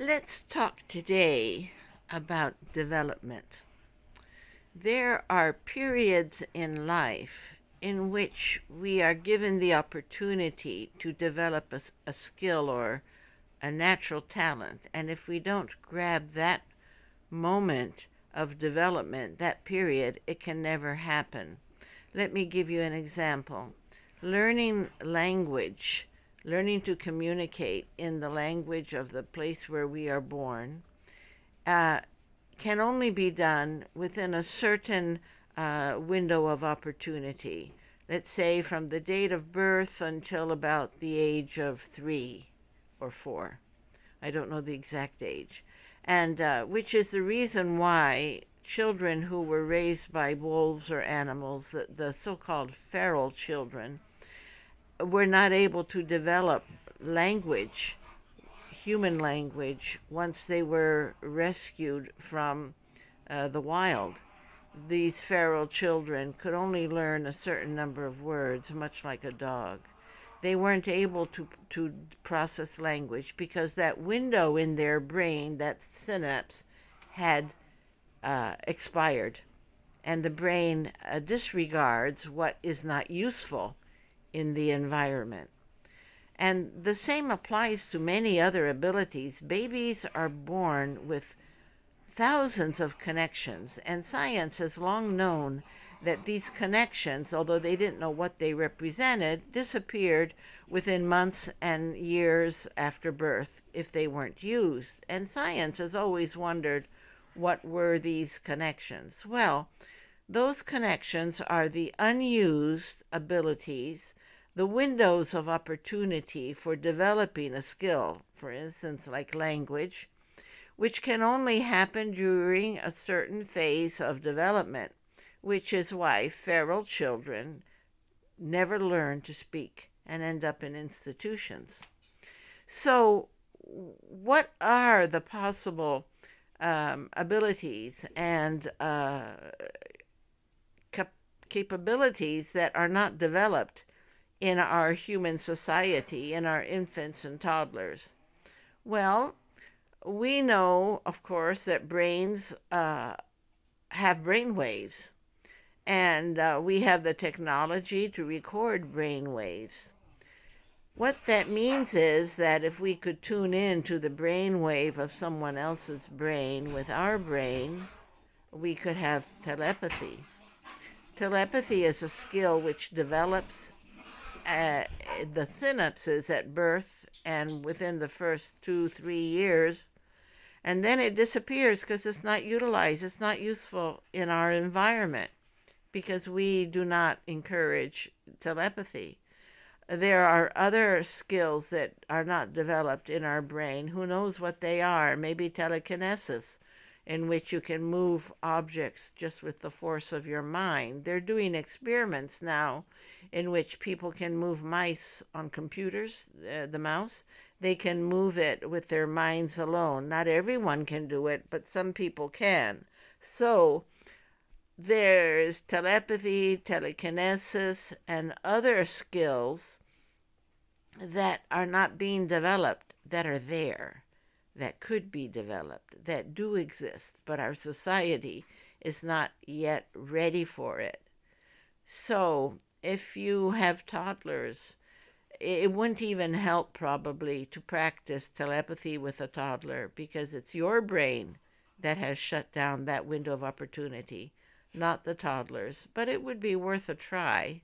Let's talk today about development. There are periods in life in which we are given the opportunity to develop a skill or a natural talent. And if we don't grab that moment of development, that period, it can never happen. Let me give you an example. Learning language, learning to communicate in the language of the place where we are born, uh, can only be done within a certain window of opportunity. Let's say from the date of birth until about the age of 3 or 4. I don't know the exact age. And which is the reason why children who were raised by wolves or animals, the so called feral children, were not able to develop language, human language, once they were rescued from the wild. These feral children could only learn a certain number of words, much like a dog. They weren't able to process language because that window in their brain, that synapse, had expired. And the brain disregards what is not useful in the environment. And the same applies to many other abilities. Babies are born with thousands of connections, and science has long known that these connections, although they didn't know what they represented, disappeared within months and years after birth if they weren't used. And science has always wondered, what were these connections? Well, those connections are the unused abilities, the windows of opportunity for developing a skill, for instance, like language, which can only happen during a certain phase of development, which is why feral children never learn to speak and end up in institutions. So, what are the possible abilities and capabilities that are not developed in our human society, in our infants and toddlers? Well, we know, of course, that brains have brain waves, and we have the technology to record brain waves. What that means is that if we could tune in to the brain wave of someone else's brain with our brain, we could have telepathy. Telepathy is a skill which develops the synapses at birth and within the first 2, 3 years, and then it disappears because it's not utilized, it's not useful in our environment because we do not encourage telepathy. There are other skills that are not developed in our brain. Who knows what they are? Maybe telekinesis, in which you can move objects just with the force of your mind. They're doing experiments now in which people can move mice on computers, the mouse. They can move it with their minds alone. Not everyone can do it, but some people can. So there's telepathy, telekinesis, and other skills that are not being developed, that are there, that could be developed, that do exist, but our society is not yet ready for it. So if you have toddlers, it wouldn't even help probably to practice telepathy with a toddler because it's your brain that has shut down that window of opportunity, not the toddlers. But it would be worth a try.